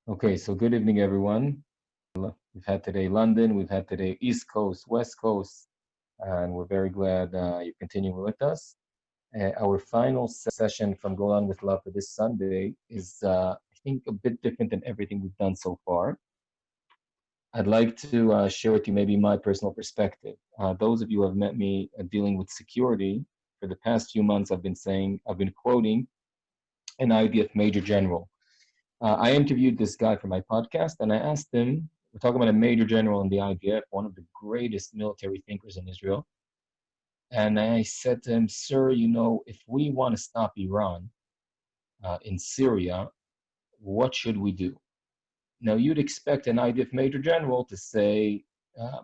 Okay, so good evening, everyone. We've had today London, we've had today East Coast, West Coast, and we're very glad you're continuing with us. Our final session from Go On with Love for this Sunday is, I think, a bit different than everything we've done so far. I'd like to share with you maybe my personal perspective. Those of you who have met me dealing with security for the past few months, I've been quoting an IDF Major General. I interviewed this guy for my podcast, and I asked him, we're talking about a major general in the IDF, one of the greatest military thinkers in Israel. And I said to him, Sir, if we want to stop Iran in Syria, what should we do? Now, you'd expect an IDF major general to say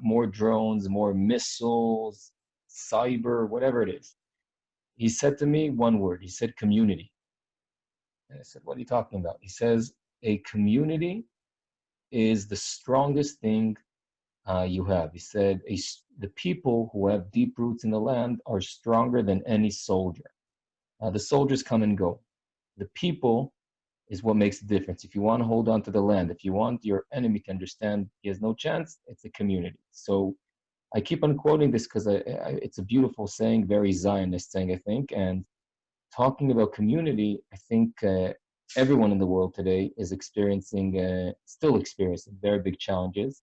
more drones, more missiles, cyber, whatever it is. He said to me one word. He said community. And I said, what are you talking about? He says, a community is the strongest thing you have. He said, the people who have deep roots in the land are stronger than any soldier. The soldiers come and go. The people is what makes the difference. If you want to hold on to the land, if you want your enemy to understand he has no chance, it's a community. So I keep on quoting this because it's a beautiful saying, very Zionist saying, I think. And talking about community, I think everyone in the world today is still experiencing very big challenges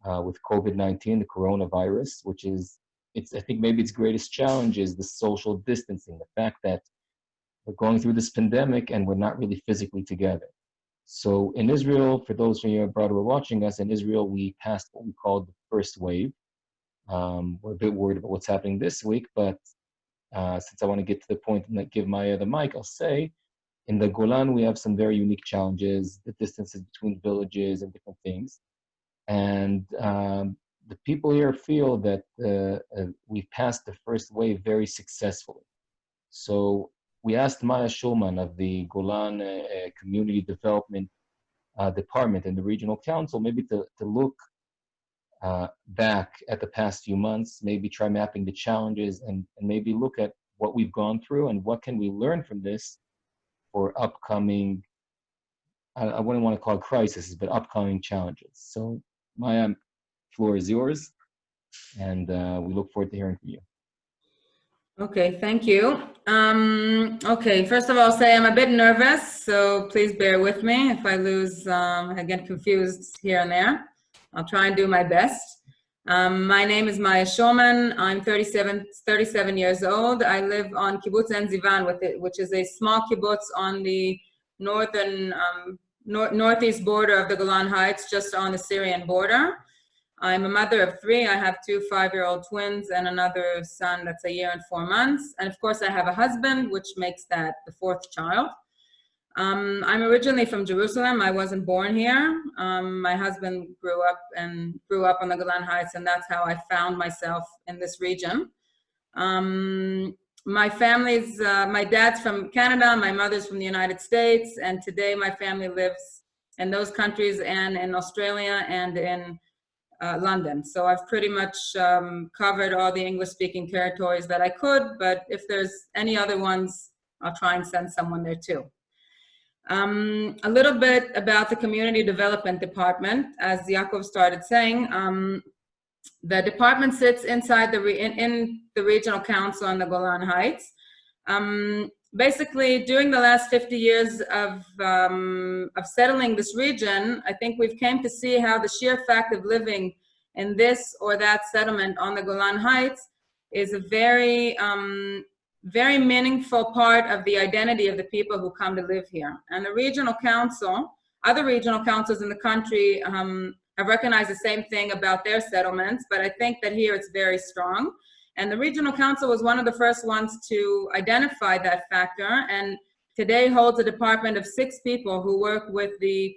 with COVID-19, the coronavirus, I think maybe its greatest challenge is the social distancing, the fact that we're going through this pandemic and we're not really physically together. So in Israel, for those from you abroad who are watching us, in Israel, we passed what we called the first wave. We're a bit worried about what's happening this week, but since I want to get to the point and give Maya the mic, I'll say in the Golan, we have some very unique challenges, the distances between villages and different things. And the people here feel that we've passed the first wave very successfully. So we asked Maya Shulman of the Golan Community Development Department and the Regional Council maybe to look back at the past few months, maybe try mapping the challenges and maybe look at what we've gone through and what can we learn from this for upcoming, I wouldn't want to call it crises, but upcoming challenges. So Maya, floor is yours, and we look forward to hearing from you. Okay, thank you. Okay, first of all, I'll say I'm a bit nervous, so please bear with me if I I get confused here and there. I'll try and do my best. My name is Maya Shulman. I'm 37 years old. I live on Kibbutz En Zivan, which is a small kibbutz on the northeast border of the Golan Heights, just on the Syrian border. I'm a mother of three. I have two 5-year-old twins and another son that's 1 year and 4 months. And of course, I have a husband, which makes that the fourth child. I'm originally from Jerusalem. I wasn't born here. My husband grew up on the Golan Heights, and that's how I found myself in this region. My dad's from Canada, my mother's from the United States, and today my family lives in those countries and in Australia and in London. So I've pretty much covered all the English-speaking territories that I could, but if there's any other ones, I'll try and send someone there too. A little bit about the Community Development Department. As Yaakov started saying, the department sits inside in the Regional Council on the Golan Heights. Basically, during the last 50 years of settling this region, I think we've came to see how the sheer fact of living in this or that settlement on the Golan Heights is a very, very meaningful part of the identity of the people who come to live here. And the Regional Council, other regional councils in the country have recognized the same thing about their settlements, but I think that here it's very strong. And the Regional Council was one of the first ones to identify that factor, and today holds a department of 6 people who work with the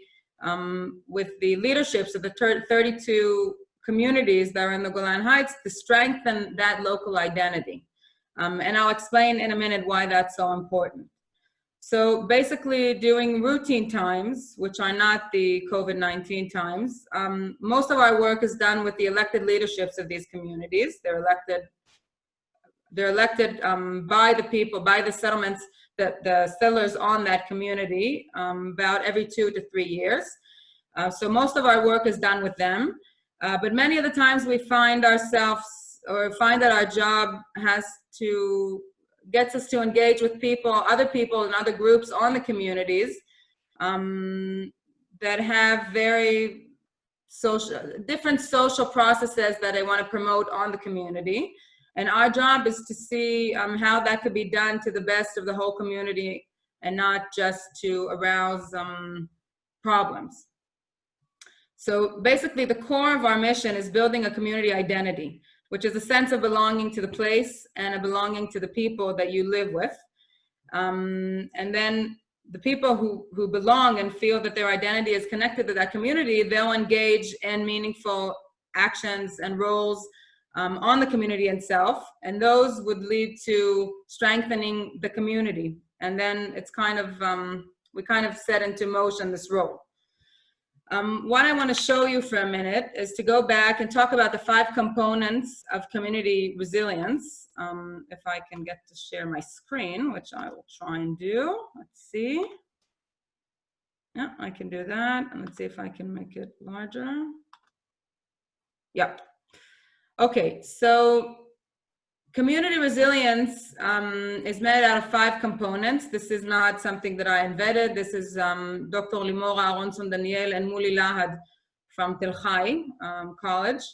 leaderships of the 32 communities that are in the Golan Heights to strengthen that local identity. And I'll explain in a minute why that's so important. So basically, during routine times, which are not the COVID-19 times, most of our work is done with the elected leaderships of these communities. They're elected they're elected by the people, by the settlements, the settlers on that community, about every 2 to 3 years. So most of our work is done with them. But many of the times we find ourselves, or find that our job gets us to engage with people, other people and other groups on the communities that have very different social processes that they want to promote on the community. And our job is to see how that could be done to the best of the whole community and not just to arouse problems. So basically the core of our mission is building a community identity, which is a sense of belonging to the place and a belonging to the people that you live with. And then the people who belong and feel that their identity is connected to that community, they'll engage in meaningful actions and roles on the community itself. And those would lead to strengthening the community. And then it's kind of, we kind of set into motion this role. What I want to show you for a minute is to go back and talk about the 5 components of community resilience. If I can get to share my screen, which I will try and do. Let's see. Yeah, I can do that. And let's see if I can make it larger. Yeah. Okay, so community resilience is made out of 5 components. This is not something that I invented. This is Dr. Limor Aronson Daniel and Muli Lahad from Tel Chai College.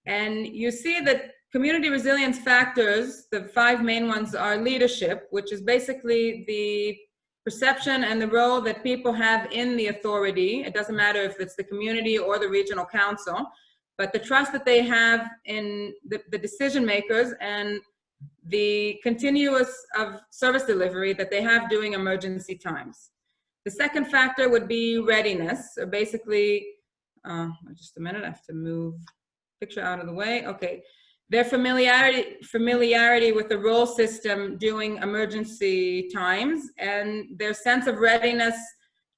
And you see that community resilience factors, the 5 main ones are leadership, which is basically the perception and the role that people have in the authority. It doesn't matter if it's the community or the regional council, but the trust that they have in the decision makers and the continuous of service delivery that they have during emergency times. The second factor would be readiness, or basically, just a minute, I have to move the picture out of the way. Okay, their familiarity with the role system during emergency times and their sense of readiness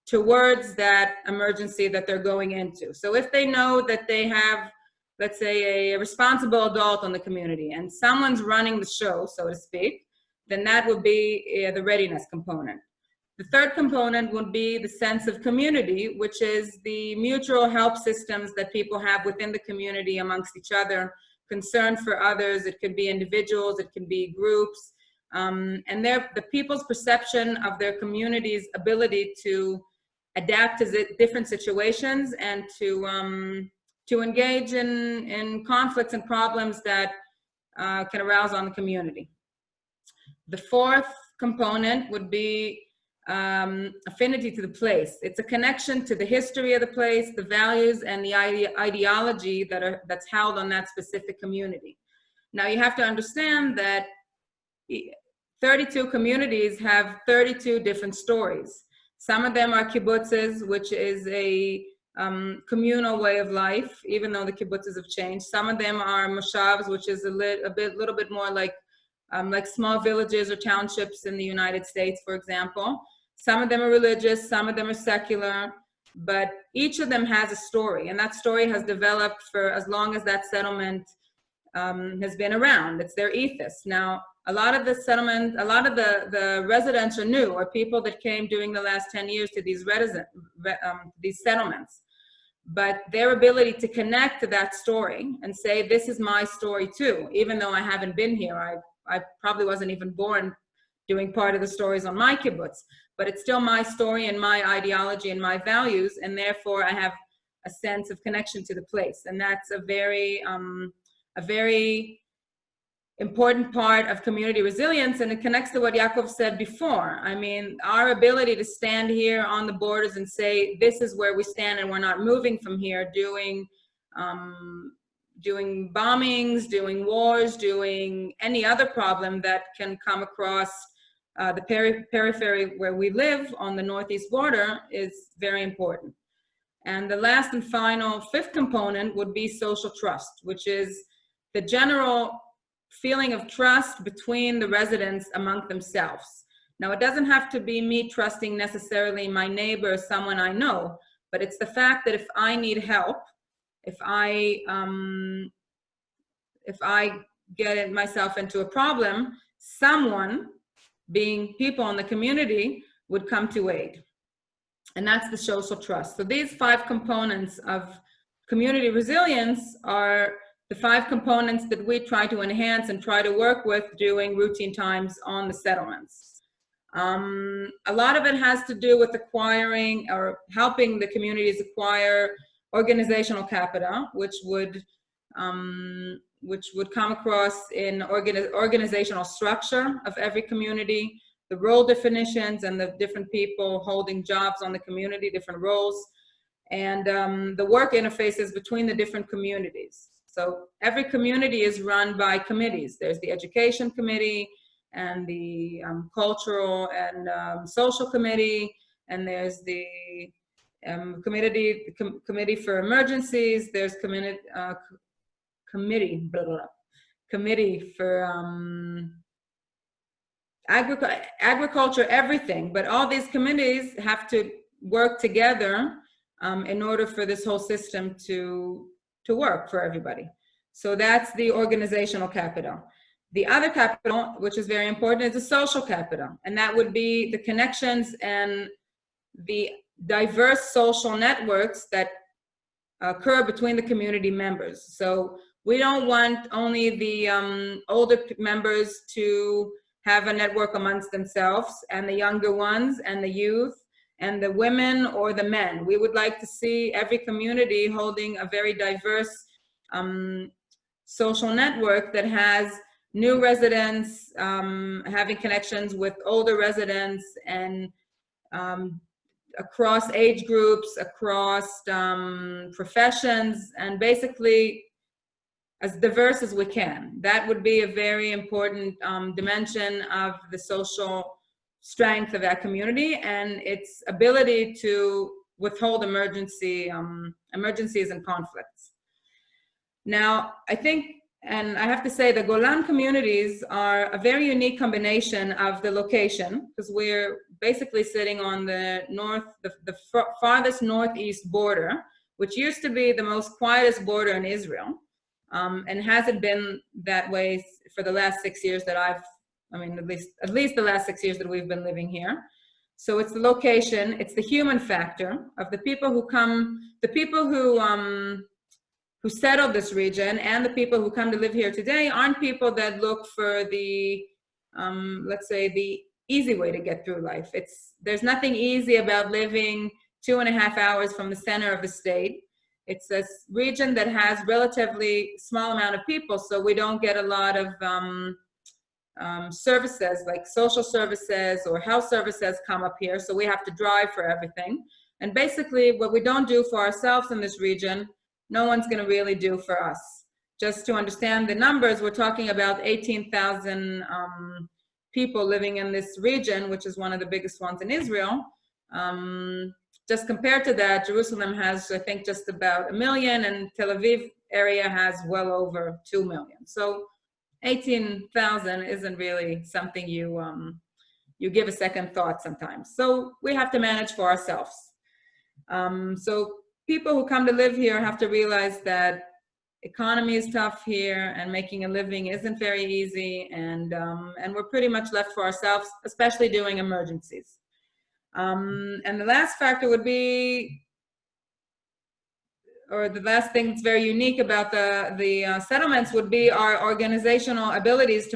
towards that emergency that they're going into. So if they know that they have, let's say, a responsible adult on the community and someone's running the show, so to speak, then that would be the readiness component. The third component would be the sense of community, which is the mutual help systems that people have within the community amongst each other, concern for others. It could be individuals, it can be groups, and the people's perception of their community's ability to adapt to different situations and to engage in conflicts and problems that can arouse on the community. The fourth component would be affinity to the place. It's a connection to the history of the place, the values, and the ideology that's held on that specific community. Now you have to understand that 32 communities have 32 different stories. Some of them are kibbutzes, which is a communal way of life, even though the kibbutzes have changed. Some of them are moshavs, which is a little bit more like small villages or townships in the United States, for example. Some of them are religious, some of them are secular, but each of them has a story, and that story has developed for as long as that settlement has been around. It's their ethos. Now, a lot of the settlement, a lot of the residents are new, or people that came during the last 10 years to these settlements. But their ability to connect to that story and say, this is my story too, even though I haven't been here, I probably wasn't even born doing part of the stories on my kibbutz, but it's still my story and my ideology and my values, and therefore I have a sense of connection to the place. And that's a very important part of community resilience, and it connects to what Yaakov said before. I mean, our ability to stand here on the borders and say, this is where we stand and we're not moving from here, doing bombings, doing wars, doing any other problem that can come across the periphery where we live on the northeast border is very important. And the last and final 5th component would be social trust, which is the general feeling of trust between the residents among themselves. Now, it doesn't have to be me trusting necessarily my neighbor or someone I know, but it's the fact that if I need help, if I get myself into a problem, someone, being people in the community, would come to aid. And that's the social trust. So these 5 components of community resilience are the 5 components that we try to enhance and try to work with during routine times on the settlements. A lot of it has to do with acquiring or helping the communities acquire organizational capital, which would come across in organizational structure of every community, the role definitions and the different people holding jobs on the community, different roles, and the work interfaces between the different communities. So every community is run by committees. There's the education committee and the cultural and social committee, and there's the committee for emergencies. There's committee for agriculture, everything. But all these committees have to work together in order for this whole system to work for everybody. So that's the organizational capital. The other capital, which is very important, is the social capital. And that would be the connections and the diverse social networks that occur between the community members. So we don't want only the older members to have a network amongst themselves, and the younger ones and the youth and the women or the men. We would like to see every community holding a very diverse social network that has new residents having connections with older residents, and across age groups, across professions, and basically as diverse as we can. That would be a very important dimension of the social strength of that community and its ability to withhold emergencies and conflicts. Now, I think, and I have to say, the Golan communities are a very unique combination of the location, because we're basically sitting on the farthest northeast border, which used to be the most quietest border in Israel, and hasn't been that way for the last 6 years that at least the last 6 years that we've been living here. So it's the location, it's the human factor of the people who come, the people who settled this region, and the people who come to live here today aren't people that look for the, let's say, the easy way to get through life. There's nothing easy about living 2.5 hours from the center of the state. It's a region that has relatively small amount of people, so we don't get a lot of services like social services or health services come up here, so we have to drive for everything. And basically what we don't do for ourselves in this region, no one's going to really do for us. Just to understand the numbers, we're talking about 18,000 people living in this region, which is one of the biggest ones in Israel. Just compared to that, Jerusalem has, I think, just about 1 million, and Tel Aviv area has well over 2 million. So 18,000 isn't really something you give a second thought sometimes. So we have to manage for ourselves. So people who come to live here have to realize that economy is tough here, and making a living isn't very easy, and we're pretty much left for ourselves, especially during emergencies. And the last factor would be, or the last thing that's very unique about the settlements would be our organizational abilities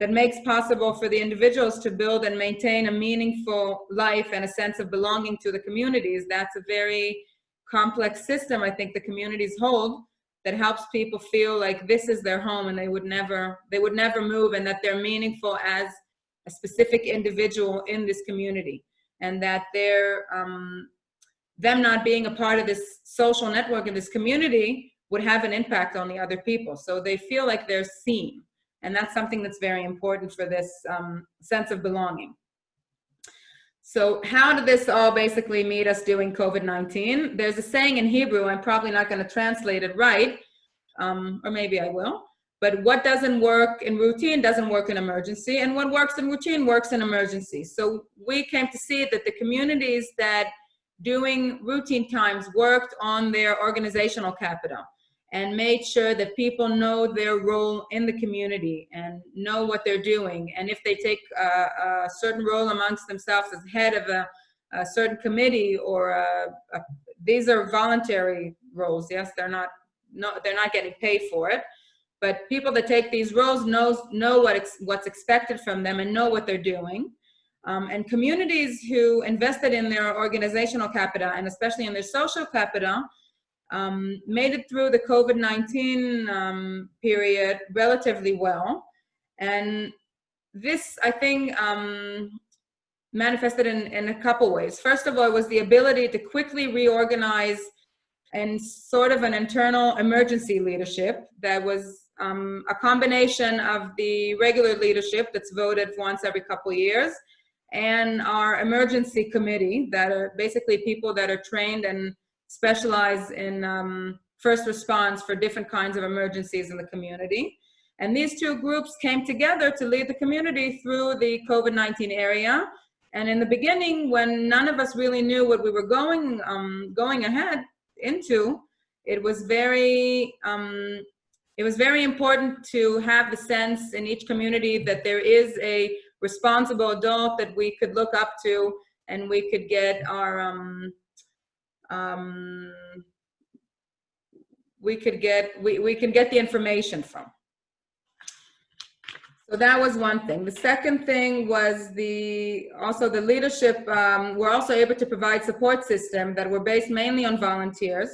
that makes possible for the individuals to build and maintain a meaningful life and a sense of belonging to the communities. That's a very complex system, I think, the communities hold, that helps people feel like this is their home, and they would never move, and that they're meaningful as a specific individual in this community, and that they're them not being a part of this social network in this community would have an impact on the other people. So they feel like they're seen, and that's something that's very important for this sense of belonging. So how did this all basically meet us during COVID-19? There's a saying in Hebrew, I'm probably not going to translate it right, or maybe I will, but what doesn't work in routine doesn't work in emergency, and what works in routine works in emergency. So we came to see that the communities that during routine times worked on their organizational capital and made sure that people know their role in the community and know what they're doing. And if they take a certain role amongst themselves as head of a certain committee or these are voluntary roles. Yes, they're not getting paid for it. But people that take these roles know what's expected from them and know what they're doing. And communities who invested in their organizational capita and especially in their social capita made it through the COVID-19 period relatively well. And this, I think, manifested in a couple ways. First of all, was the ability to quickly reorganize and sort of an internal emergency leadership that was a combination of the regular leadership that's voted once every couple of years and our emergency committee that are basically people that are trained and specialize in first response for different kinds of emergencies in the community. And these two groups came together to lead the community through the COVID-19 area. And in the beginning, when none of us really knew what we were going ahead into, it was very important to have the sense in each community that there is a responsible adult that we could look up to and we could get our we can get the information from. So that was one thing. The second thing was also the leadership were also able to provide support systems that were based mainly on volunteers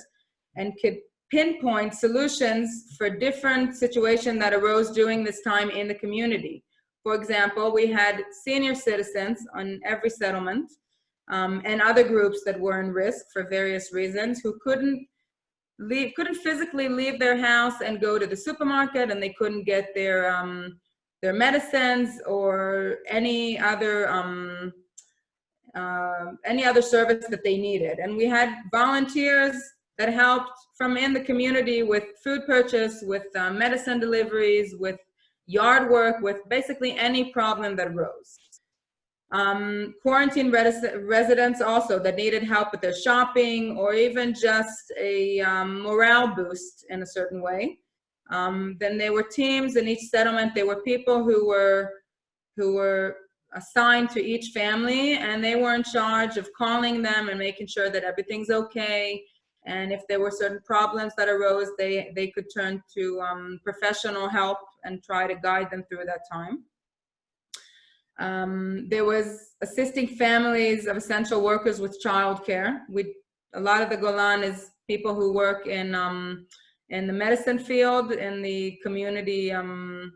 and could pinpoint solutions for different situations that arose during this time in the community. For example, we had senior citizens on every settlement and other groups that were in risk for various reasons who couldn't physically leave their house and go to the supermarket, and they couldn't get their medicines or any other service that they needed. And we had volunteers that helped from in the community with food purchase, with medicine deliveries, with yard work, with basically any problem that arose. Quarantine residents also that needed help with their shopping or even just a morale boost in a certain way. Then there were teams in each settlement. There were people who were assigned to each family, and they were in charge of calling them and making sure that everything's okay. And if there were certain problems that arose, they could turn to professional help and try to guide them through that time. There was assisting families of essential workers with childcare. A lot of the Golan is people who work in the medicine field, in the community, the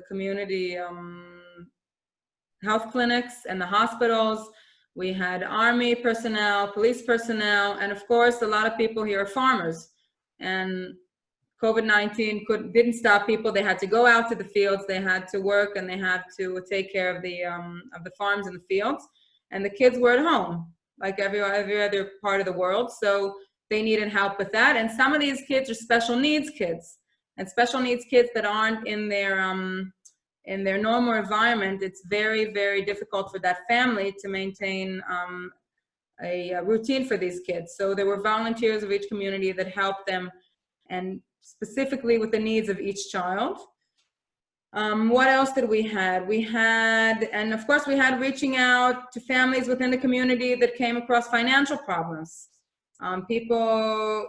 community health clinics and the hospitals. We had army personnel, police personnel, and of course, a lot of people here are farmers. And COVID-19 didn't stop people. They had to go out to the fields, they had to work, and they had to take care of the farms and the fields. And the kids were at home, like every other part of the world. So they needed help with that. And some of these kids are special needs kids, and special needs kids that aren't in their normal environment. It's very, very difficult for that family to maintain a routine for these kids. So there were volunteers of each community that helped them, and specifically with the needs of each child. What else did we have? And of course we had reaching out to families within the community that came across financial problems. People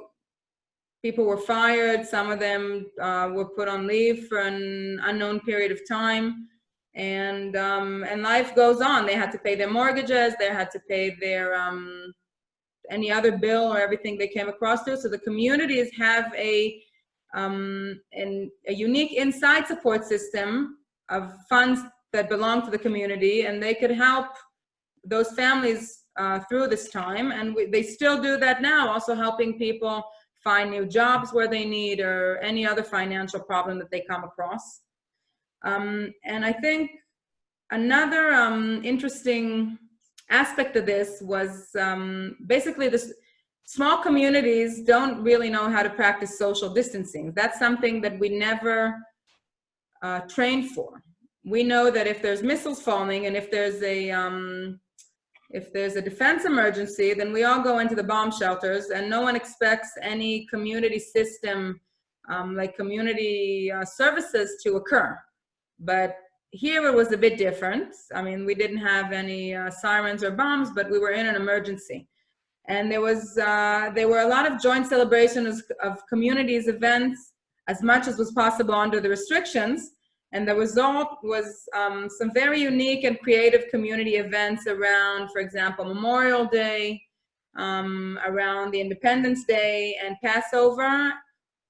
were fired, some of them were put on leave for an unknown period of time, and life goes on. They had to pay their mortgages, they had to pay their any other bill or everything they came across to. So the communities have a unique inside support system of funds that belong to the community, and they could help those families through this time. And they still do that now, also helping people find new jobs where they need, or any other financial problem that they come across. And I think another interesting aspect of this was basically this. Small communities don't really know how to practice social distancing. That's something that we never trained for. We know that if there's missiles falling and if there's if there's a defense emergency, then we all go into the bomb shelters, and no one expects any community system, like community services, to occur. But here it was a bit different. I mean, we didn't have any sirens or bombs, but we were in an emergency. And there were a lot of joint celebrations of communities events, as much as was possible under the restrictions. And the result was some very unique and creative community events around, for example, Memorial Day, around the Independence Day and Passover,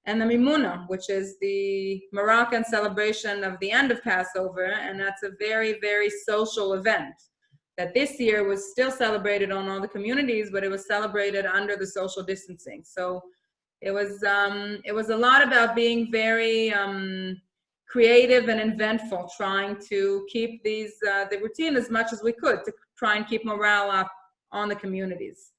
and the Mimuna, which is the Moroccan celebration of the end of Passover. And that's a very, very social event that this year was still celebrated on all the communities, but it was celebrated under the social distancing. So it was a lot about being very creative and eventful, trying to keep the routine as much as we could to try and keep morale up on the communities.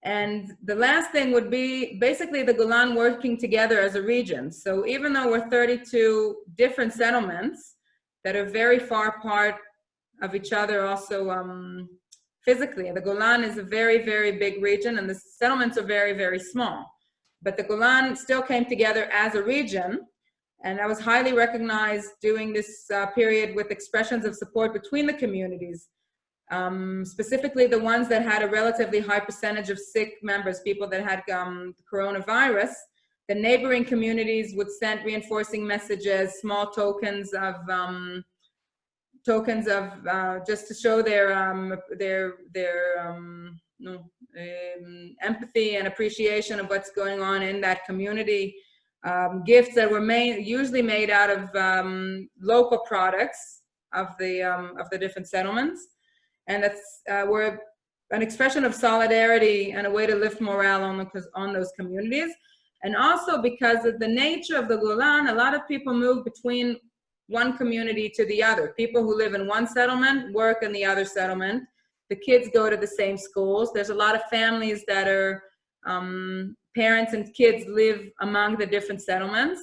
And the last thing would be basically the Golan working together as a region. So even though we're 32 different settlements that are very far apart of each other, also physically, the Golan is a very, very big region, and the settlements are very, very small. But the Golan still came together as a region, and I was highly recognized during this period with expressions of support between the communities, specifically the ones that had a relatively high percentage of sick members, people that had coronavirus. The neighboring communities would send reinforcing messages, small tokens of just to show their empathy and appreciation of what's going on in that community. Gifts that were usually made out of local products of the different settlements, and that's were an expression of solidarity and a way to lift morale on those communities. And also because of the nature of the Golan, a lot of people move between one community to the other. People who live in one settlement work in the other settlement. The kids go to the same schools. There's a lot of families that are parents and kids live among the different settlements.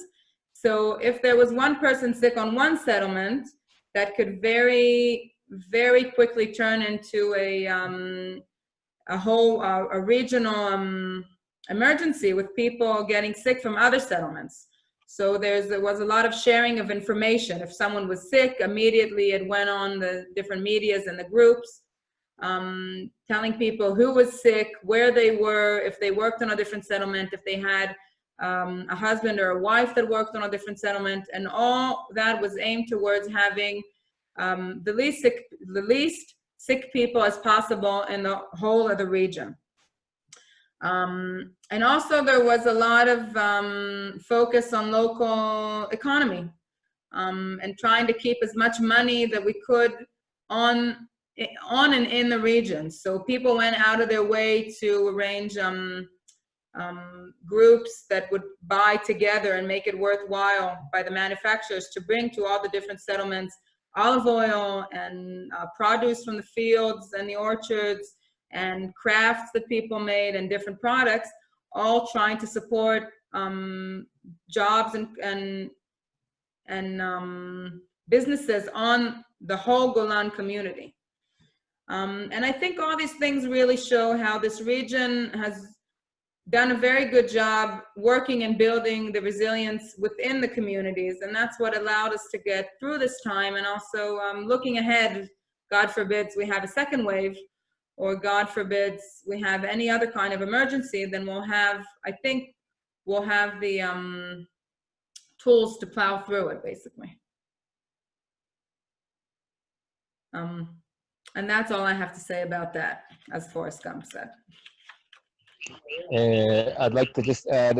So if there was one person sick on one settlement, that could very, very quickly turn into a regional emergency with people getting sick from other settlements. So there was a lot of sharing of information. If someone was sick, immediately it went on the different medias and the groups, telling people who was sick, where they were, if they worked on a different settlement, if they had a husband or a wife that worked on a different settlement, and all that was aimed towards having the least sick people as possible in the whole of the region. And also there was a lot of focus on local economy and trying to keep as much money that we could on and in the region. So people went out of their way to arrange groups that would buy together and make it worthwhile by the manufacturers to bring to all the different settlements olive oil and produce from the fields and the orchards and crafts that people made and different products, all trying to support jobs and businesses on the whole Golan community. And I think all these things really show how this region has done a very good job working and building the resilience within the communities. And that's what allowed us to get through this time. And also looking ahead, God forbids we have a second wave, or God forbids we have any other kind of emergency, then I think we'll have the tools to plow through it, basically. And that's all I have to say about that, as Forrest Gump said. I'd like to just add,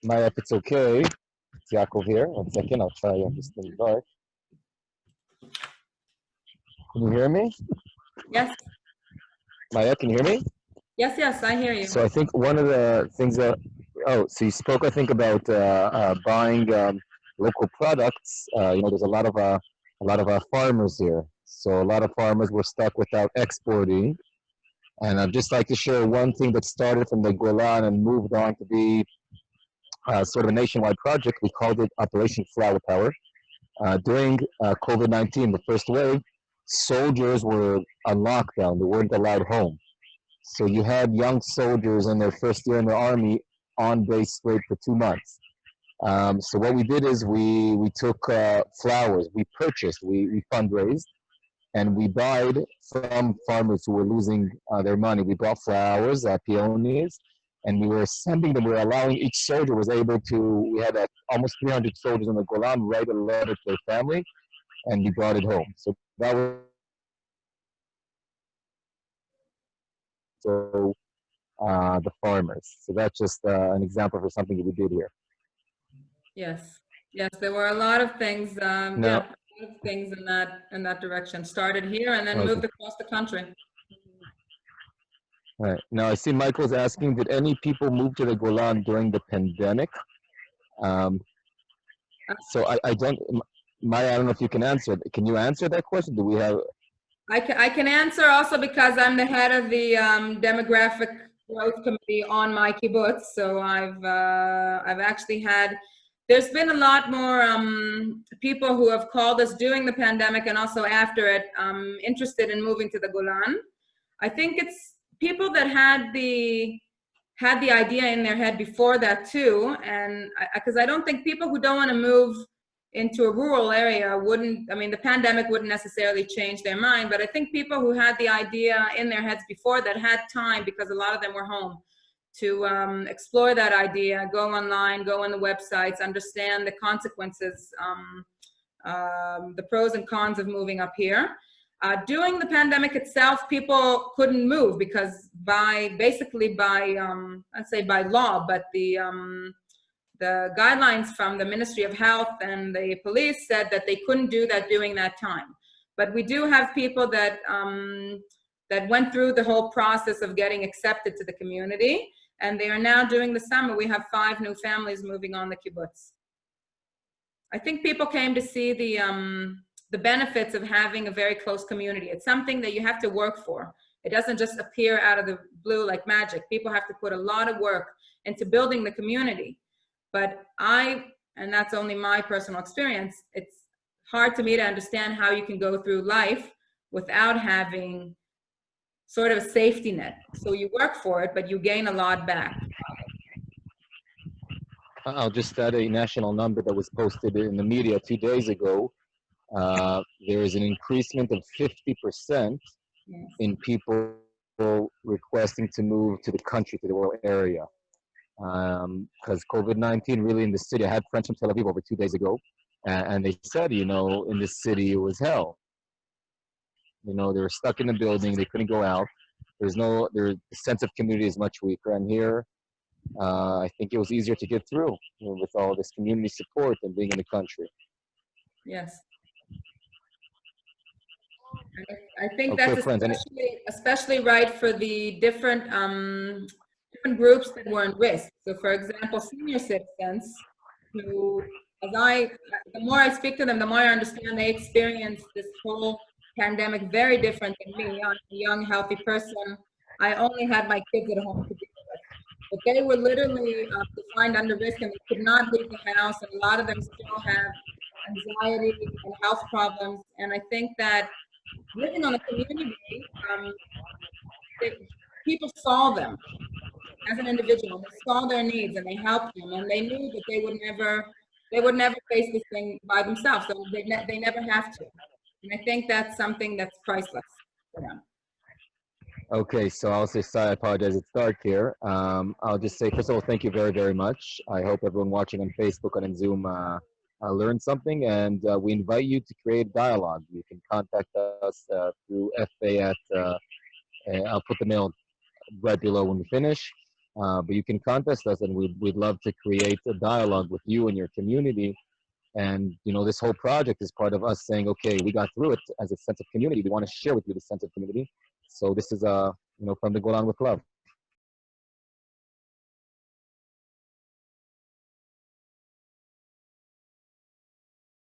Maya, if it's okay. It's Yaakov here. 1 second, I'll try. I'm just in the dark. Can you hear me? Yes. Maya, can you hear me? Yes, I hear you. So I think one of the things that, so you spoke, I think, about buying local products. There's a lot of farmers here. So a lot of farmers were stuck without exporting. And I'd just like to share one thing that started from the Golan and moved on to be sort of a nationwide project. We called it Operation Flower Power. During COVID-19, the first wave, soldiers were on lockdown. They weren't allowed home. So you had young soldiers in their first year in the army on base straight for 2 months. So what we did is we took flowers. We purchased. We fundraised and we bought from farmers who were losing their money. We bought flowers, peonies, and we were sending them. We were allowing each soldier was able to. We had almost 300 soldiers on the Golan write a letter to their family, and we brought it home. So that was so the farmers. So that's just an example for something that we did here. Yes, yes, there were a lot of things. Now, Yeah, a lot of things in that direction. Started here and then okay. moved across the country. All right. Now I see Michael's asking, did any people move to the Golan during the pandemic? Um, so I don't, Maya, I don't know if you can answer it. Can you answer that question? Do we have? I can answer also because I'm the head of the demographic growth committee on my kibbutz. So I've actually had. There's been a lot more people who have called us during the pandemic and also after it, interested in moving to the Golan. I think it's people that had the idea in their head before that too, and because I don't think people who don't want to move into a rural area wouldn't. I mean, the pandemic wouldn't necessarily change their mind, but I think people who had the idea in their heads before that had time, because a lot of them were home, to explore that idea, go online, go on the websites, understand the consequences, the pros and cons of moving up here. During the pandemic itself, people couldn't move because basically by I'd say by law, but the guidelines from the Ministry of Health and the police said that they couldn't do that during that time. But we do have people that that went through the whole process of getting accepted to the community, and they are now during the summer. We have 5 new families moving on the kibbutz. I think people came to see the benefits of having a very close community. It's something that you have to work for. It doesn't just appear out of the blue like magic. People have to put a lot of work into building the community. But and that's only my personal experience, it's hard to me to understand how you can go through life without having sort of a safety net. So you work for it, but you gain a lot back. I'll just add a national number that was posted in the media 2 days ago. There is an increasement of 50% Yes. in people requesting to move to the country, to the rural area. Because COVID-19 really in the city, I had friends from Tel Aviv over 2 days ago, and they said, in the city it was hell. They were stuck in the building, they couldn't go out. The sense of community is much weaker. And here, I think it was easier to get through with all this community support and being in the country. Yes. I think Okay, that's friends. especially right for the different groups that were in risk. So, for example, senior citizens who, the more I speak to them, the more I understand they experienced this whole pandemic very different than me. I'm a young, healthy person. I only had my kids at home to deal with. But they were literally defined under risk and they could not leave the house. And a lot of them still have anxiety and health problems. And I think that living on a community, people saw them as an individual. They saw their needs and they helped them, and they knew that they would never face this thing by themselves. So they never have to. And I think that's something that's priceless for them. Okay, so I'll say sorry, I apologize, it's dark here. I'll just say, first of all, thank you very, very much. I hope everyone watching on Facebook and on Zoom learned something, and we invite you to create dialogue. You can contact us through FA I'll put the mail right below when we finish. But you can contact us, and we'd love to create a dialogue with you and your community. And this whole project is part of us saying, okay, we got through it as a sense of community. We want to share with you the sense of community. So this is from the Golan with love.